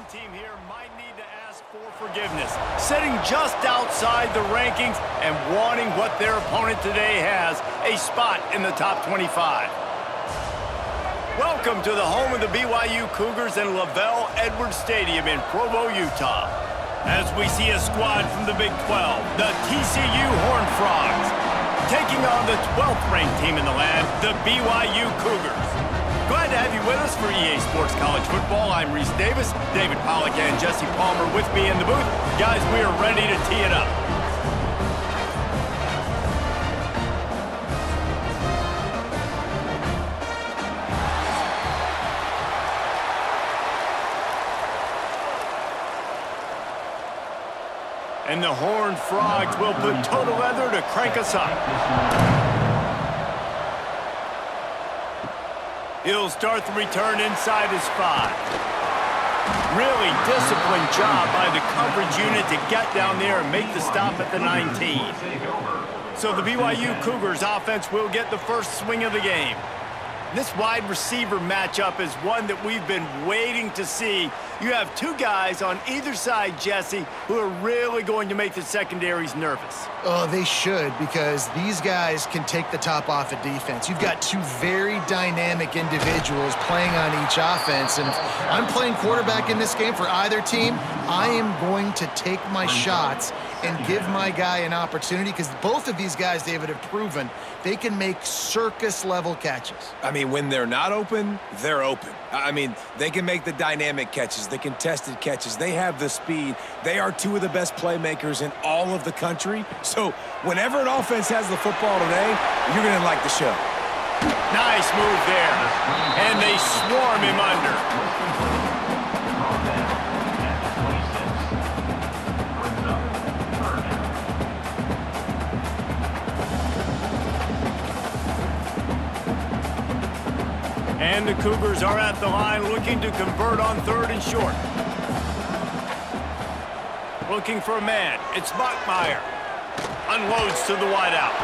One team here might need to ask for forgiveness, sitting just outside the rankings and wanting what their opponent today has, a spot in the top 25. Welcome to the home of the BYU Cougars in Lavelle Edwards Stadium in Provo, Utah. As we see a squad from the Big 12, the TCU Horned Frogs, taking on the 12th ranked team in the land, the BYU Cougars. Glad to have you with us for EA Sports College Football. I'm Reese Davis, David Pollack and Jesse Palmer with me in the booth. Guys, we are ready to tee it up. And the Horned Frogs will put total leather to crank us up. He'll start the return inside his 5. Really disciplined job by the coverage unit to get down there and make the stop at the 19. So the BYU Cougars offense will get the first swing of the game. This wide receiver matchup is one that we've been waiting to see. You have two guys on either side, Jesse, who are really going to make the secondaries nervous. Oh, they should, because these guys can take the top off a defense. You've got two very dynamic individuals playing on each offense, and if I'm playing quarterback in this game for either team, I am going to take my shots and give my guy an opportunity, because both of these guys, David, have proven they can make circus-level catches. I mean, when they're not open, they're open. I mean, they can make the dynamic catches, the contested catches. They have the speed. They are two of the best playmakers in all of the country. So whenever an offense has the football today, you're going to like the show. Nice move there. And they swarm him under. And the Cougars are at the line looking to convert on 3rd and short. Looking for a man. It's Bachmeyer. Unloads to the wideout.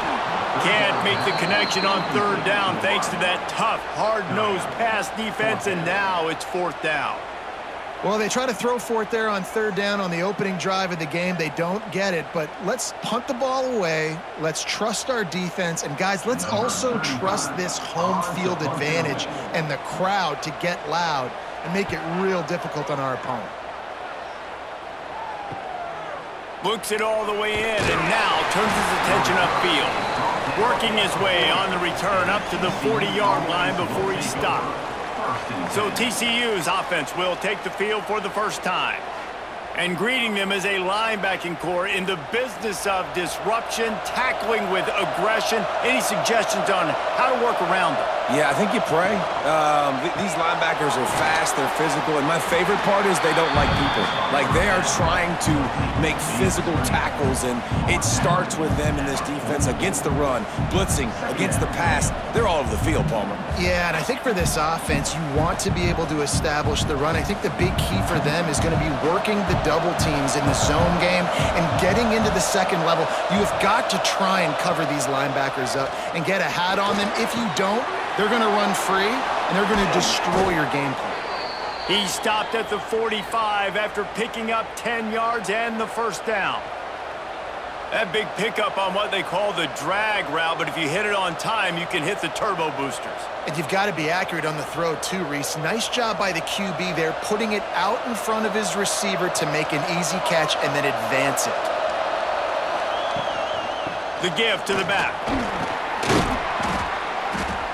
Can't make the connection on 3rd down thanks to that tough, hard-nosed pass defense, and now it's 4th down. Well, they try to throw for it there on 3rd down on the opening drive of the game. They don't get it, but let's punt the ball away. Let's trust our defense. And, guys, let's also trust this home field advantage and the crowd to get loud and make it real difficult on our opponent. Looks it all the way in and now turns his attention upfield. Working his way on the return up to the 40-yard line before he stopped. So TCU's offense will take the field for the first time. And greeting them is a linebacking core in the business of disruption, tackling with aggression. Any suggestions on how to work around them? Yeah, I think you pray. These linebackers are fast, they're physical, and my favorite part is they don't like people. Like, they are trying to make physical tackles, and it starts with them in this defense against the run, blitzing, against the pass. They're all over the field, Palmer. Yeah, and I think for this offense, you want to be able to establish the run. I think the big key for them is going to be working the double teams in the zone game and getting into the second level. You have got to try and cover these linebackers up and get a hat on them. If you don't, they're going to run free and they're going to destroy your game plan. He stopped at the 45 after picking up 10 yards and the first down. That big pickup on what they call the drag route, but if you hit it on time, you can hit the turbo boosters. And you've got to be accurate on the throw too, Reese. Nice job by the QB there, putting it out in front of his receiver to make an easy catch and then advance it. The give to the back.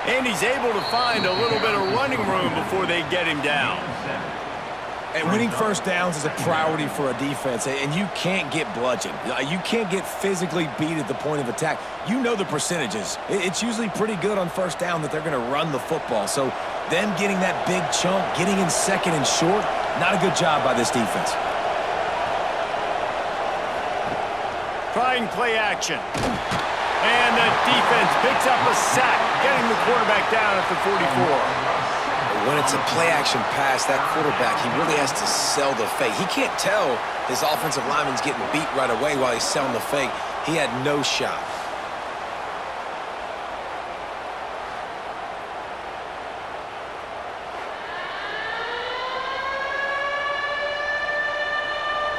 And he's able to find a little bit of running room before they get him down. And winning first downs is a priority for a defense, and you can't get bludgeoned. You can't get physically beat at the point of attack. You know the percentages. It's usually pretty good on first down that they're going to run the football. So them getting that big chunk, getting in 2nd and short, not a good job by this defense. Trying play action. And the defense picks up a sack, getting the quarterback down at the 44. When it's a play-action pass, that quarterback, he really has to sell the fake. He can't tell his offensive lineman's getting beat right away while he's selling the fake. He had no shot.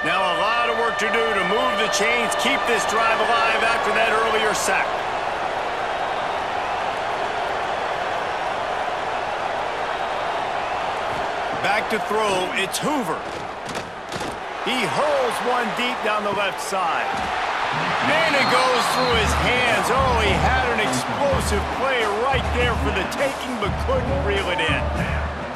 Now a lot of work to do to move the chains, keep this drive alive after that earlier sack. Back to throw, it's Hoover. He hurls one deep down the left side. Man, it goes through his hands. Oh, he had an explosive play right there for the taking, but couldn't reel it in.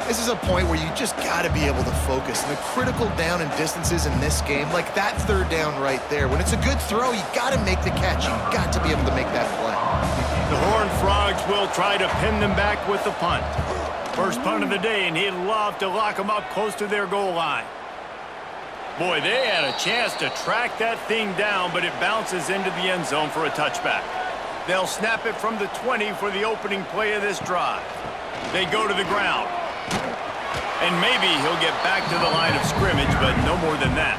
This is a point where you just got to be able to focus. And the critical down and distances in this game, like that third down right there, when it's a good throw, you got to make the catch. You got to be able to make that play. The Horned Frogs will try to pin them back with the punt. First punt of the day, and he'd love to lock them up close to their goal line. Boy, they had a chance to track that thing down, but it bounces into the end zone for a touchback. They'll snap it from the 20 for the opening play of this drive. They go to the ground. And maybe he'll get back to the line of scrimmage, but no more than that.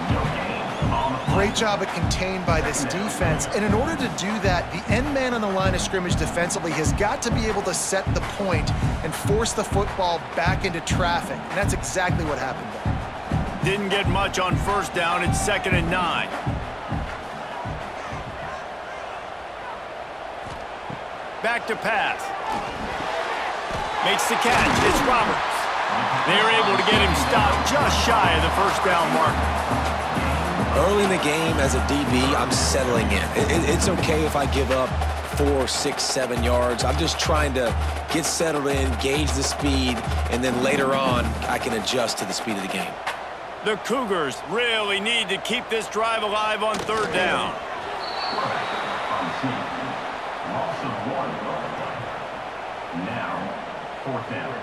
Great job at contained by this defense. And in order to do that, the end man on the line of scrimmage defensively has got to be able to set the point and force the football back into traffic. And that's exactly what happened there. Didn't get much on first down. It's 2nd and 9. Back to pass. Makes the catch. It's Roberts. They're able to get him stopped just shy of the first down marker. Early in the game as a DB, I'm settling in. It's okay if I give up 4, 6, 7 yards. I'm just trying to get settled in, gauge the speed, and then later on, I can adjust to the speed of the game. The Cougars really need to keep this drive alive on third down. Now, 4th down.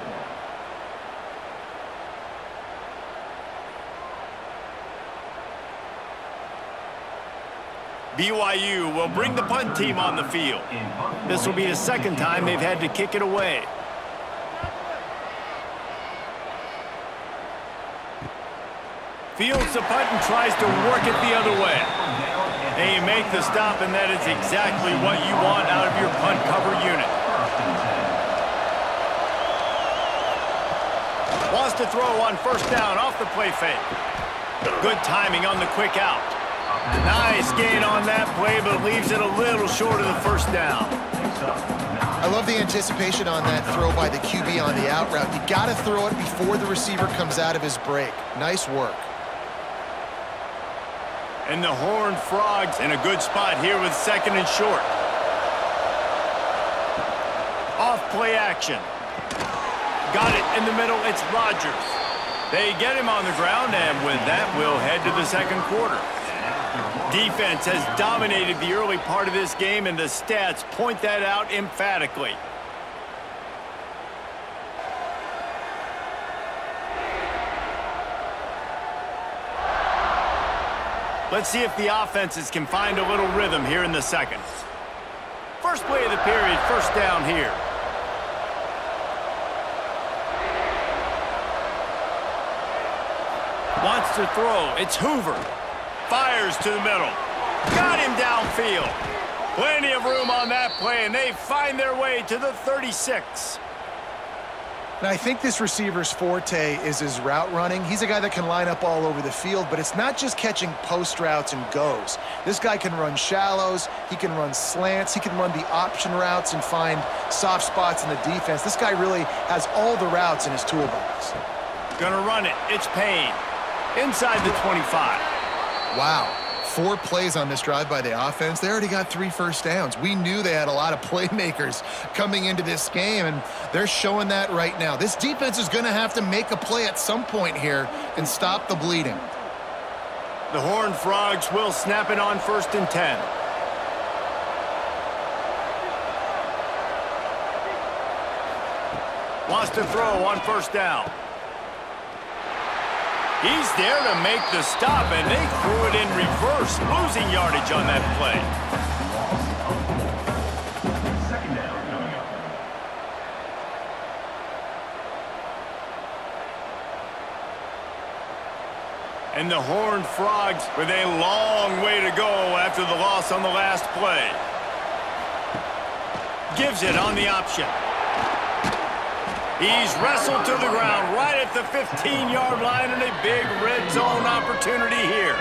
BYU will bring the punt team on the field. This will be the second time they've had to kick it away. Fields the punt and tries to work it the other way. They make the stop, and that is exactly what you want out of your punt cover unit. Wants to throw on first down off the play fake. Good timing on the quick out. Nice gain on that play, but leaves it a little short of the first down. I love the anticipation on that throw by the QB on the out route. You got to throw it before the receiver comes out of his break. Nice work. And the Horned Frogs in a good spot here with 2nd and short. Off play action. Got it in the middle. It's Rodgers. They get him on the ground, and with that, we'll head to the second quarter. Defense has dominated the early part of this game, and the stats point that out emphatically. Let's see if the offenses can find a little rhythm here in the second. First play of the period, first down here. Wants to throw. It's Hoover. Fires to the middle. Got him downfield. Plenty of room on that play, and they find their way to the 36. Now, I think this receiver's forte is his route running. He's a guy that can line up all over the field, but it's not just catching post routes and goes. This guy can run shallows. He can run slants. He can run the option routes and find soft spots in the defense. This guy really has all the routes in his toolbox. Gonna run it. It's Payne. Inside the 25. Wow. 4 plays on this drive by the offense. They already got 3 first downs. We knew they had a lot of playmakers coming into this game, and they're showing that right now. This defense is going to have to make a play at some point here and stop the bleeding. The Horned Frogs will snap it on 1st and 10. Wants to throw on first down. He's there to make the stop, and they threw it in reverse, losing yardage on that play. Second down coming up. And the Horned Frogs with a long way to go after the loss on the last play. Gives it on the option. He's wrestled to the ground right at the 15-yard line, and a big red zone opportunity here.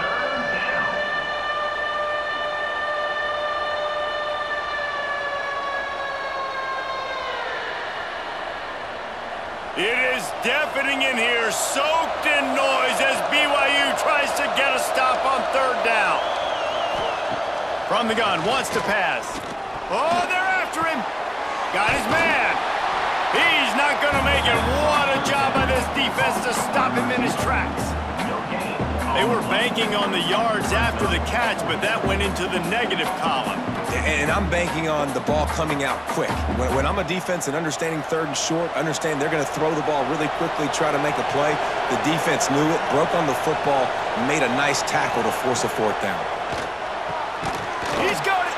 is deafening in here, soaked in noise as BYU tries to get a stop on third down. From the gun, wants to pass. Oh, they're after him. Got his man. He's not going to make it. What a job by this defense to stop him in his tracks. They were banking on the yards after the catch, but that went into the negative column. And I'm banking on the ball coming out quick. When I'm a defense and understanding third and short, understand they're going to throw the ball really quickly, try to make a play. The defense knew it, broke on the football, made a nice tackle to force a fourth down. He's got it.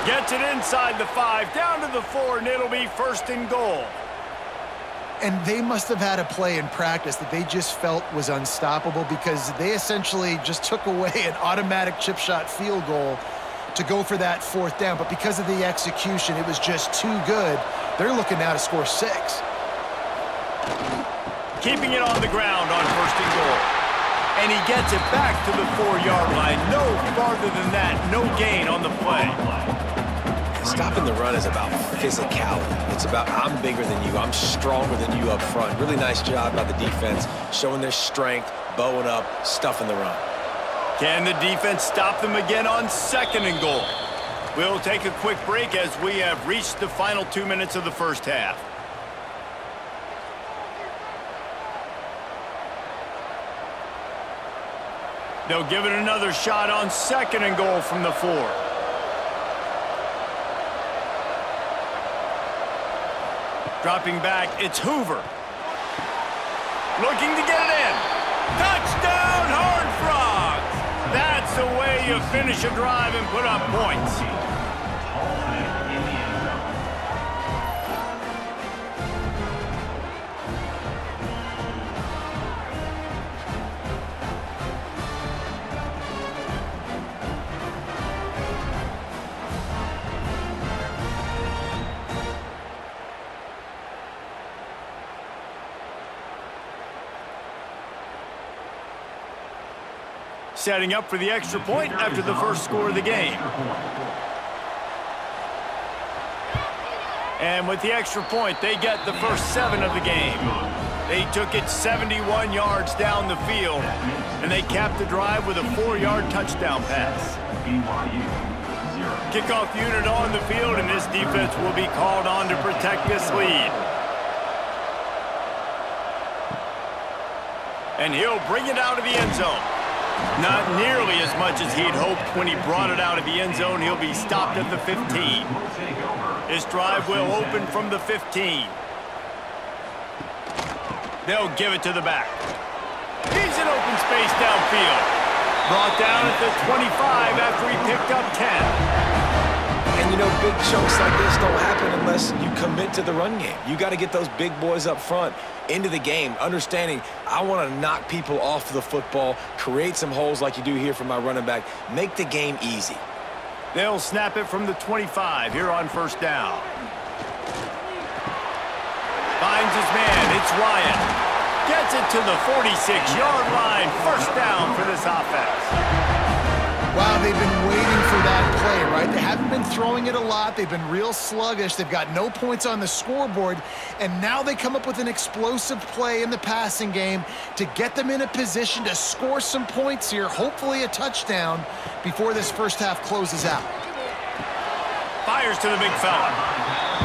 Gets it inside the 5, down to the 4, and it'll be first and goal. And they must have had a play in practice that they just felt was unstoppable because they essentially just took away an automatic chip shot field goal to go for that fourth down. But because of the execution, it was just too good. They're looking now to score 6. Keeping it on the ground on first and goal. And he gets it back to the 4-yard line. No farther than that. No gain on the play. Stopping the run is about physicality. It's about I'm bigger than you, I'm stronger than you up front. Really nice job by the defense, showing their strength, bowing up, stuffing the run. Can the defense stop them again on second and goal? We'll take a quick break as we have reached the final 2 minutes of the first half. They'll give it another shot on second and goal from the 4. Dropping back, it's Hoover. Looking to get it in. Touchdown, Horned Frogs! That's the way you finish a drive and put up points. Setting up for the extra point after the first score of the game. And with the extra point, they get the first 7 of the game. They took it 71 yards down the field, and they capped the drive with a 4-yard touchdown pass. Kickoff unit on the field, and this defense will be called on to protect this lead. And he'll bring it out of the end zone. Not nearly as much as he'd hoped when he brought it out of the end zone. He'll be stopped at the 15. His drive will open from the 15. They'll give it to the back. He's in open space downfield. Brought down at the 25 after he picked up 10. And, you know, big chunks like this don't happen unless you commit to the run game. You got to get those big boys up front into the game, understanding I want to knock people off the football, create some holes like you do here for my running back, make the game easy. They'll snap it from the 25 here on first down. Finds his man. It's Ryan. Gets it to the 46-yard line. First down for this offense. Wow, they've been waiting for that play, right? They haven't been throwing it a lot. They've been real sluggish. They've got no points on the scoreboard. And now they come up with an explosive play in the passing game to get them in a position to score some points here, hopefully a touchdown, before this first half closes out. Fires to the big fella.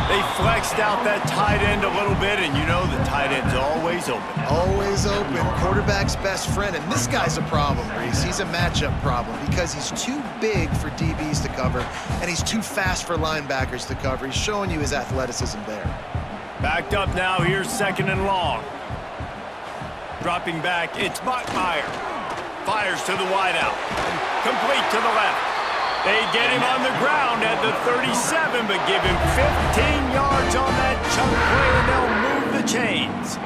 They flexed out that tight end a little bit, and you know the tight end's always open. Always open. Quarterback's best friend. And this guy's a problem, Reese. He's a matchup problem because he's too big for DBs to cover, and he's too fast for linebackers to cover. He's showing you his athleticism there. Backed up now. Here's second and long. Dropping back, it's Bachmeier. Fires to the wideout. Complete to the left. They get him on the ground at the 37, but give him 15 yards on that chunk play, and they'll move the chains.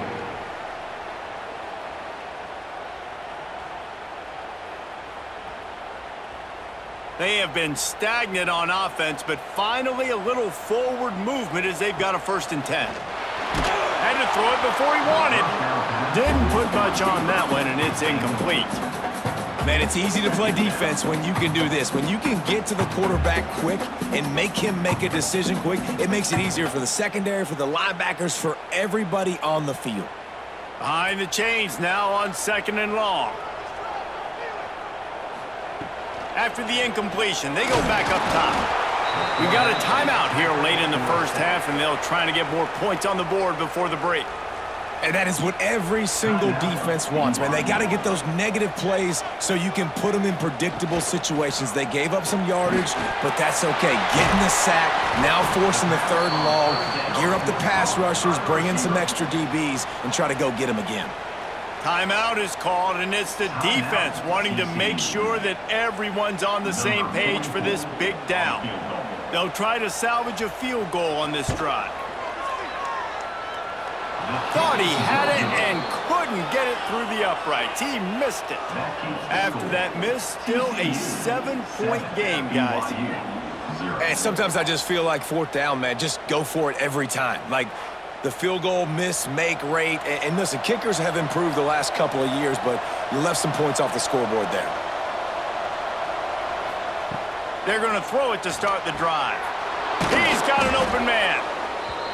They have been stagnant on offense, but finally a little forward movement as they've got a 1st and 10. Had to throw it before he wanted. Didn't put much on that one, and it's incomplete. Man, it's easy to play defense when you can do this. When you can get to the quarterback quick and make him make a decision quick, it makes it easier for the secondary, for the linebackers, for everybody on the field. Behind the chains now on 2nd and long. After the incompletion, they go back up top. We got a timeout here late in the first half, and they'll try to get more points on the board before the break. And that is what every single defense wants, man. They got to get those negative plays so you can put them in predictable situations. They gave up some yardage, but that's okay. Getting the sack, now forcing the 3rd and long, gear up the pass rushers, bring in some extra DBs, and try to go get them again. Timeout is called, and it's the defense wanting to make sure that everyone's on the same page for this big down. They'll try to salvage a field goal on this drive. Thought he had it and couldn't get it through the uprights. He missed it. After that miss, still a 7-point game, guys. And sometimes I just feel like 4th down, man, just go for it every time. Like the field goal miss-make rate. And listen, kickers have improved the last couple of years, but you left some points off the scoreboard there. They're going to throw it to start the drive. He's got an open man.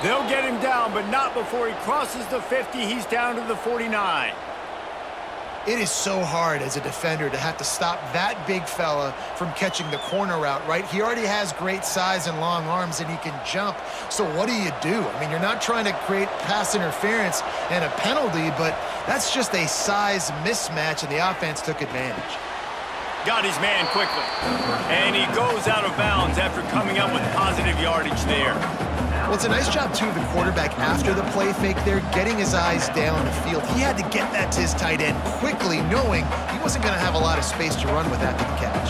They'll get him down, but not before he crosses the 50. He's down to the 49. It is so hard as a defender to have to stop that big fella from catching the corner route, right? He already has great size and long arms, and he can jump. So what do you do? I mean, you're not trying to create pass interference and a penalty, but that's just a size mismatch, and the offense took advantage. Got his man quickly. And he goes out of bounds after coming up with positive yardage there. Well, it's a nice job, too, of the quarterback after the play fake there, getting his eyes down the field. He had to get that to his tight end quickly, knowing he wasn't going to have a lot of space to run with after the catch.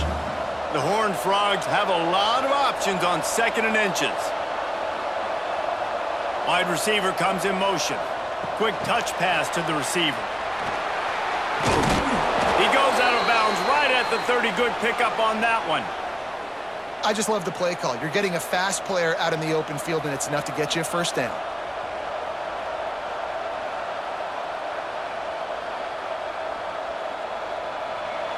The Horned Frogs have a lot of options on 2nd and inches. Wide receiver comes in motion. Quick touch pass to the receiver. He goes out of bounds right at the 30. Good pickup on that one. I just love the play call. You're getting a fast player out in the open field, and it's enough to get you a 1st down.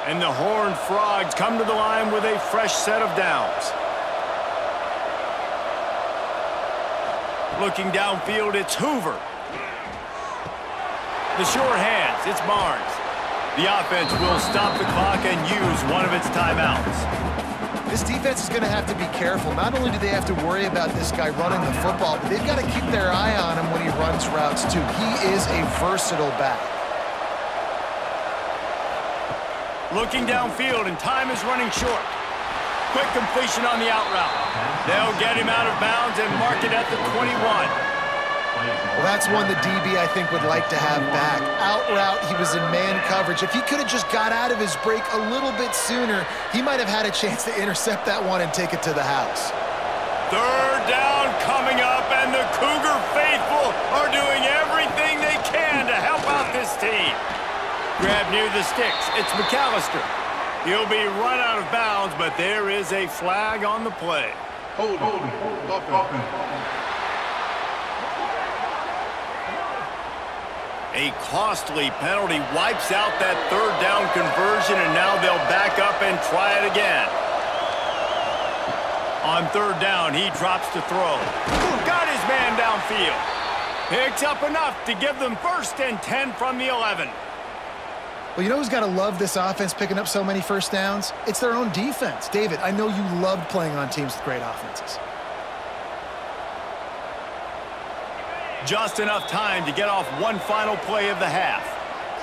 And the Horned Frogs come to the line with a fresh set of downs. Looking downfield, it's Hoover. The sure hands, it's Barnes. The offense will stop the clock and use one of its timeouts. This defense is going to have to be careful. Not only do they have to worry about this guy running the football, but they've got to keep their eye on him when he runs routes, too. He is a versatile back. Looking downfield, and time is running short. Quick completion on the out route. They'll get him out of bounds and mark it at the 21. Well, that's one the DB, I think, would like to have back. Out route, he was in man coverage. If he could have just got out of his break a little bit sooner, he might have had a chance to intercept that one and take it to the house. 3rd down coming up, and the Cougar faithful are doing everything they can to help out this team. Grab near the sticks. It's McAllister. He'll be run out of bounds, but there is a flag on the play. Hold. A costly penalty wipes out that 3rd down conversion, and now they'll back up and try it again. On 3rd down, he drops to throw. Got his man downfield. Picks up enough to give them 1st and 10 from the 11. Well, you know who's got to love this offense picking up so many 1st downs? It's their own defense. David, I know you loved playing on teams with great offenses. Just enough time to get off one final play of the half.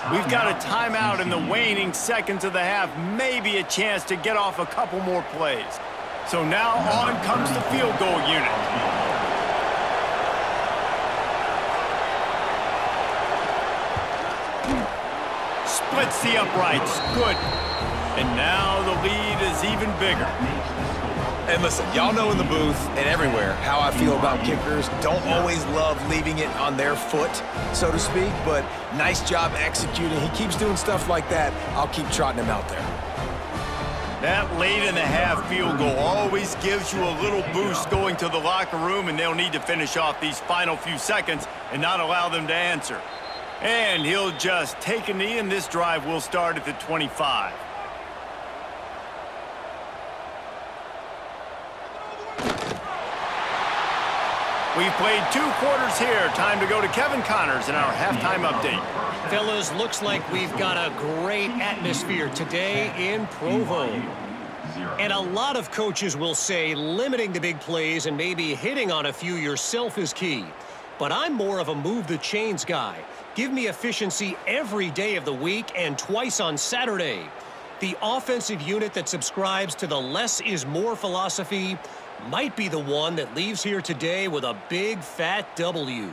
We've got a timeout in the waning seconds of the half, maybe a chance to get off a couple more plays. So now on comes the field goal unit. Splits the uprights. Good. And now the lead is even bigger. And listen, y'all know in the booth and everywhere how I feel about kickers. Don't always love leaving it on their foot, so to speak, but nice job executing. He keeps doing stuff like that. I'll keep trotting him out there. That late in the half field goal always gives you a little boost going to the locker room, and they'll need to finish off these final few seconds and not allow them to answer. And he'll just take a knee, and this drive will start at the 25. We've played 2 quarters here. Time to go to Kevin Connors in our halftime update. Fellas, looks like we've got a great atmosphere today in Provo. And a lot of coaches will say limiting the big plays and maybe hitting on a few yourself is key. But I'm more of a move the chains guy. Give me efficiency every day of the week and twice on Saturday. The offensive unit that subscribes to the less is more philosophy might be the one that leaves here today with a big fat W.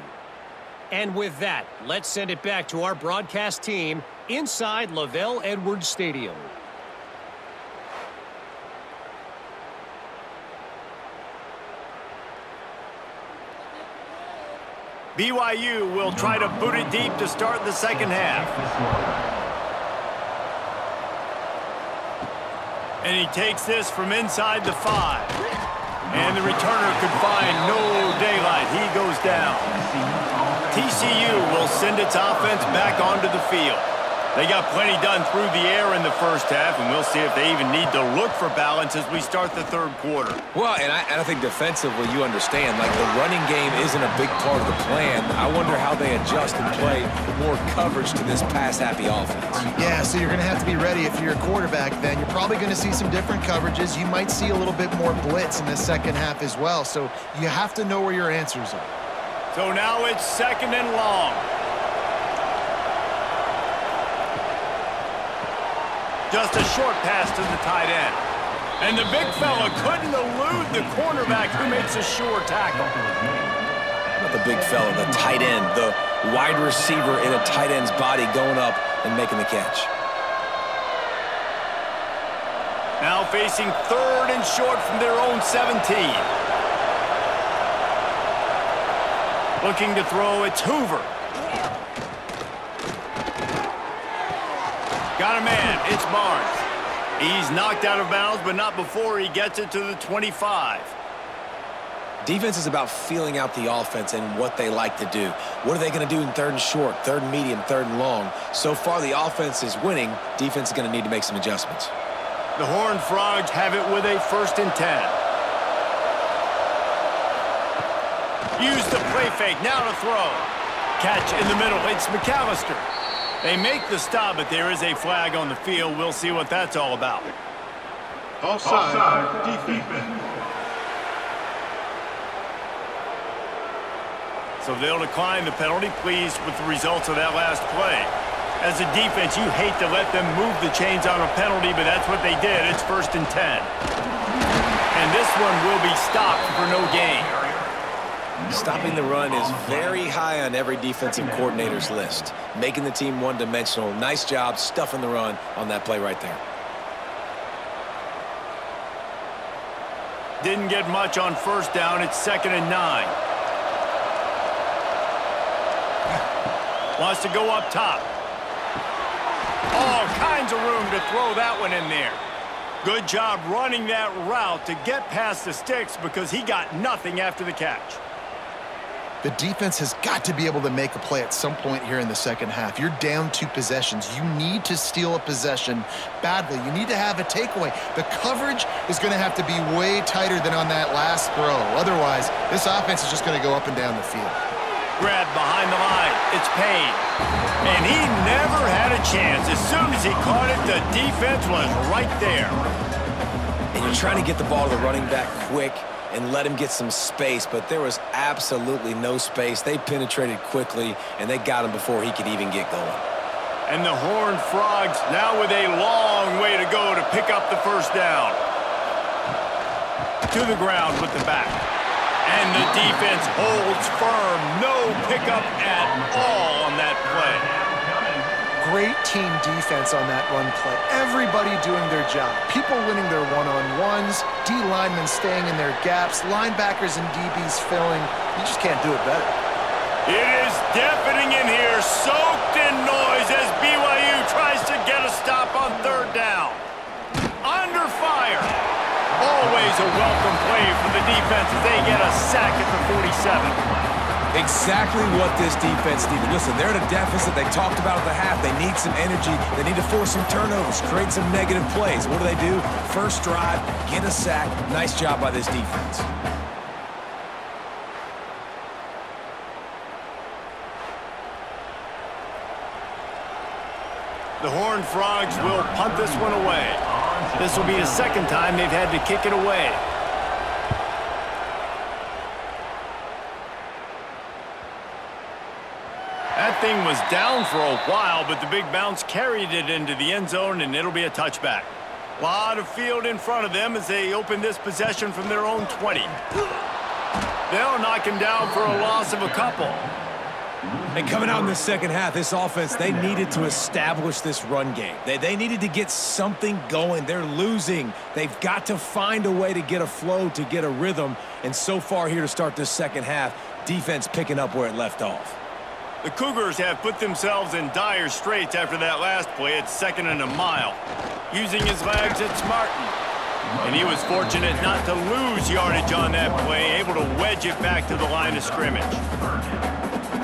And with that, let's send it back to our broadcast team inside Lavelle Edwards Stadium. BYU will try to boot it deep to start the second half. And he takes this from inside the 5. And the returner could find no daylight. He goes down. TCU will send its offense back onto the field. They got plenty done through the air in the first half, and we'll see if they even need to look for balance as we start the third quarter. Well, and I think defensively, you understand, like the running game isn't a big part of the plan. I wonder how they adjust and play more coverage to this pass-happy offense. Yeah, so you're going to have to be ready if you're a quarterback then. You're probably going to see some different coverages. You might see a little bit more blitz in the second half as well, so you have to know where your answers are. So now it's 2nd and long. Just a short pass to the tight end. And the big fella couldn't elude the cornerback who makes a sure tackle. Not the big fella, the tight end, the wide receiver in a tight end's body going up and making the catch. Now facing 3rd and short from their own 17. Looking to throw, it's Hoover. Got a man, it's Barnes. He's knocked out of bounds, but not before he gets it to the 25. Defense is about feeling out the offense and what they like to do. What are they going to do in 3rd and short, 3rd and medium, 3rd and long? So far, the offense is winning. Defense is going to need to make some adjustments. The Horned Frogs have it with a 1st and 10. Use the play fake, now to throw. Catch in the middle, it's McAllister. They make the stop, but there is a flag on the field. We'll see what that's all about. Offside, defense. So they'll decline the penalty, pleased with the results of that last play. As a defense, you hate to let them move the chains on a penalty, but that's what they did. It's 1st and 10. And this one will be stopped for no gain. Stopping the run is very high on every defensive coordinator's list. Making the team one-dimensional. Nice job stuffing the run on that play right there. Didn't get much on 1st down. It's 2nd and 9. Wants to go up top. All kinds of room to throw that one in there. Good job running that route to get past the sticks because he got nothing after the catch. The defense has got to be able to make a play at some point here in the second half. You're down 2 possessions. You need to steal a possession badly. You need to have a takeaway. The coverage is going to have to be way tighter than on that last throw. Otherwise, this offense is just going to go up and down the field. Grab behind the line. It's Payne. And he never had a chance. As soon as he caught it, the defense was right there. And you're trying to get the ball to the running back quick and let him get some space, but there was absolutely no space. They penetrated quickly, and they got him before he could even get going. And the Horned Frogs now with a long way to go to pick up the 1st down. To the ground with the back. And the defense holds firm. No pickup at all on that play. Great team defense on that run play. Everybody doing their job. People winning their one-on-ones, D linemen staying in their gaps, linebackers and DBs filling. You just can't do it better. It is deafening in here, soaked in noise as BYU tries to get a stop on 3rd down. Under fire. Always a welcome play for the defense as they get a sack at the 47. Exactly what this defense needed. Listen, they're at a deficit. They talked about at the half. They need some energy. They need to force some turnovers, create some negative plays. What do? 1st drive, get a sack. Nice job by this defense. Horned Frogs will punt this one away. This will be the second time they've had to kick it away. That thing was down for a while, but the big bounce carried it into the end zone, and it'll be a touchback. A lot of field in front of them as they open this possession from their own 20. They'll knock him down for a loss of a couple. And coming out in the second half, this offense, they needed to establish this run game. They needed to get something going. They're losing. They've got to find a way to get a flow, to get a rhythm. And so far here to start this second half, defense picking up where it left off. The Cougars have put themselves in dire straits after that last play at 2nd and a mile. Using his legs, it's Martin. And he was fortunate not to lose yardage on that play, able to wedge it back to the line of scrimmage.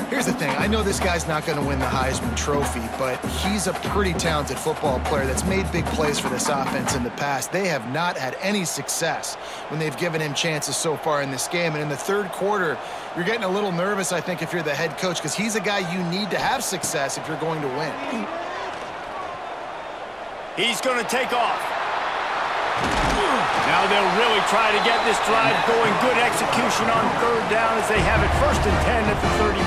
Here's the thing. I know this guy's not going to win the Heisman Trophy, but he's a pretty talented football player that's made big plays for this offense in the past. They have not had any success when they've given him chances so far in this game. And in the third quarter, you're getting a little nervous, I think, if you're the head coach, because he's a guy you need to have success if you're going to win. He's going to take off. Now they'll really try to get this drive going. Good execution on 3rd down as they have it 1st and 10 at the 31.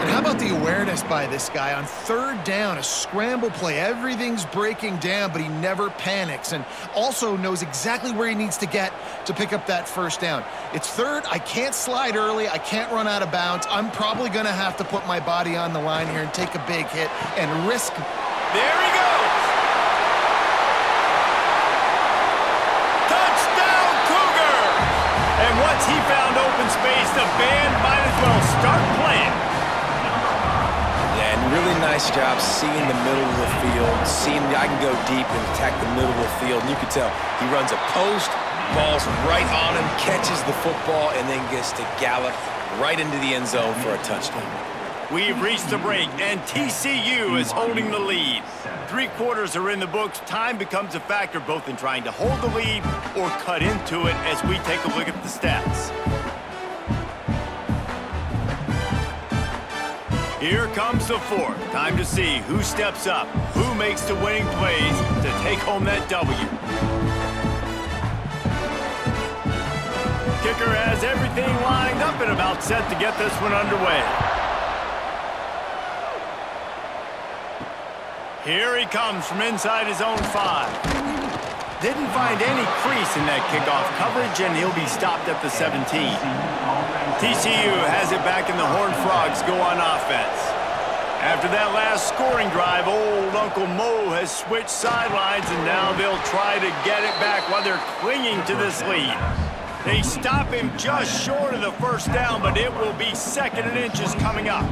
And how about the awareness by this guy on 3rd down, a scramble play. Everything's breaking down, but he never panics and also knows exactly where he needs to get to pick up that 1st down. It's 3rd. I can't slide early. I can't run out of bounds. I'm probably going to have to put my body on the line here and take a big hit and risk. There he goes. And once he found open space, the band might as well start playing. Yeah, and really nice job seeing the middle of the field, seeing I can go deep and attack the middle of the field. And you can tell he runs a post, ball's right on him, catches the football, and then gets to gallop right into the end zone for a touchdown. We've reached the break, and TCU is holding the lead. 3 quarters are in the books. Time becomes a factor both in trying to hold the lead or cut into it as we take a look at the stats. Here comes the 4th. Time to see who steps up, who makes the winning plays to take home that W. Kicker has everything lined up and about set to get this one underway. Here he comes from inside his own 5. Didn't find any crease in that kickoff coverage, and he'll be stopped at the 17. TCU has it back, and the Horned Frogs go on offense. After that last scoring drive, old Uncle Mo has switched sidelines, and now they'll try to get it back while they're clinging to this lead. They stop him just short of the 1st down, but it will be 2nd and inches coming up.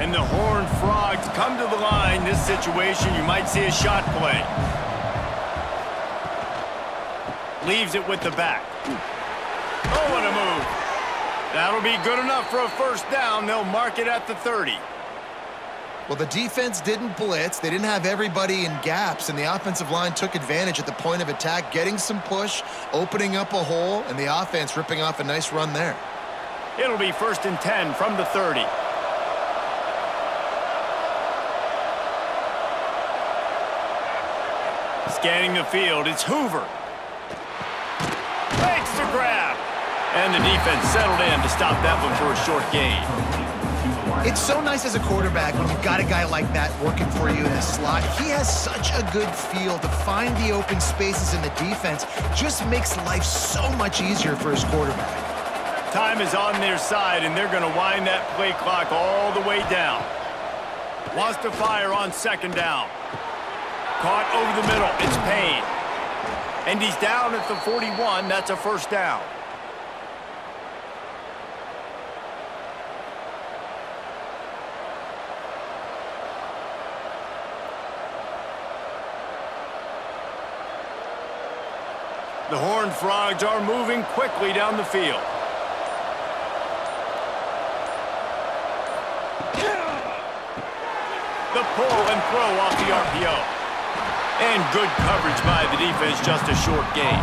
And the Horned Frogs come to the line. This situation, you might see a shot play. Leaves it with the back. Oh, what a move. That'll be good enough for a 1st down. They'll mark it at the 30. Well, the defense didn't blitz. They didn't have everybody in gaps, and the offensive line took advantage at the point of attack, getting some push, opening up a hole, and the offense ripping off a nice run there. It'll be 1st and 10 from the 30. Scanning the field, it's Hoover. Makes the grab. And the defense settled in to stop that one for a short gain. It's so nice as a quarterback when you've got a guy like that working for you in a slot. He has such a good feel to find the open spaces in the defense. Just makes life so much easier for his quarterback. Time is on their side, and they're going to wind that play clock all the way down. Wants to fire on 2nd down. Caught over the middle. It's Payne. And he's down at the 41. That's a 1st down. The Horned Frogs are moving quickly down the field. The pull and throw off the RPO. And good coverage by the defense, just a short gain.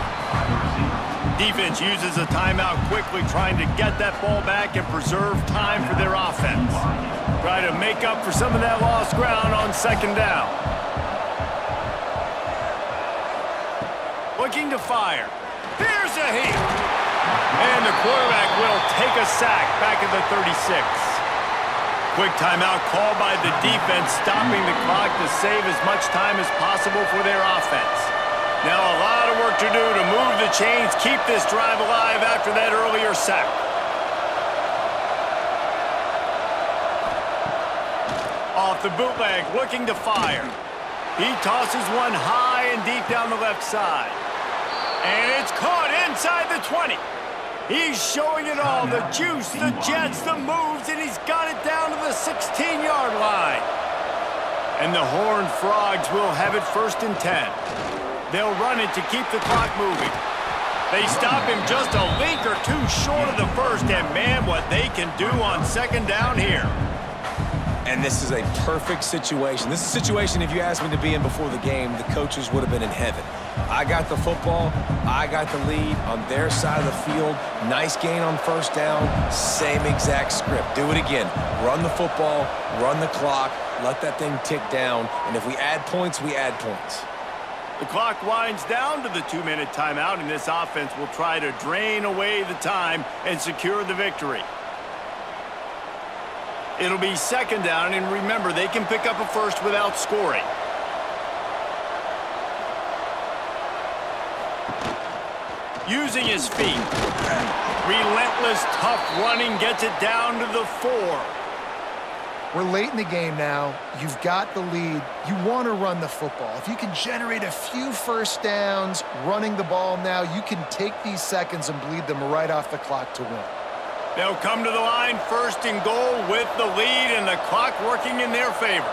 Defense uses a timeout quickly, trying to get that ball back and preserve time for their offense. Try to make up for some of that lost ground on second down. Looking to fire. Here's a heat. And the quarterback will take a sack back at the 36. Quick timeout called by the defense, stopping the clock to save as much time as possible for their offense. Now a lot of work to do to move the chains, keep this drive alive after that earlier sack. Off the bootleg, looking to fire. He tosses one high and deep down the left side. And it's caught inside the 20. He's showing it all, the juice, the jets, the moves, and he's got it down to the 16-yard line. And the Horned Frogs will have it 1st and 10. They'll run it to keep the clock moving. They stop him just a link or two short of the first, and man, what they can do on second down here. And this is a perfect situation. This is a situation, if you asked me to be in before the game, the coaches would have been in heaven. I got the football. I got the lead on their side of the field. Nice gain on 1st down. Same exact script. Do it again. Run the football, run the clock, let that thing tick down. And if we add points, we add points. The clock winds down to the 2-minute timeout, and this offense will try to drain away the time and secure the victory. It'll be 2nd down, and remember, they can pick up a first without scoring. Using his feet. Relentless, tough running gets it down to the 4. We're late in the game now. You've got the lead. You want to run the football. If you can generate a few first downs running the ball now, you can take these seconds and bleed them right off the clock to win. They'll come to the line 1st and goal with the lead and the clock working in their favor.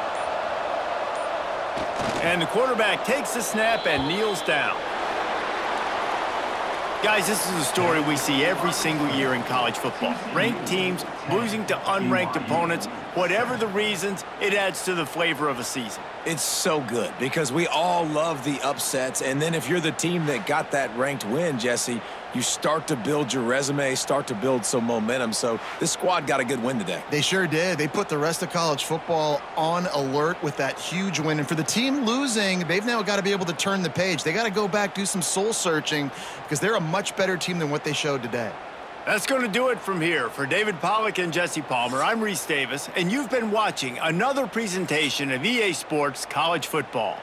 And the quarterback takes the snap and kneels down. Guys, this is a story we see every single year in college football. Ranked teams losing to unranked opponents. Whatever the reasons, it adds to the flavor of a season. It's so good because we all love the upsets. And then if you're the team that got that ranked win, Jesse, you start to build your resume, start to build some momentum. So this squad got a good win today. They sure did. They put the rest of college football on alert with that huge win. And for the team losing, they've now got to be able to turn the page. They got to go back, do some soul searching, because they're a much better team than what they showed today. That's going to do it from here. For David Pollack and Jesse Palmer, I'm Reese Davis, and you've been watching another presentation of EA Sports College Football.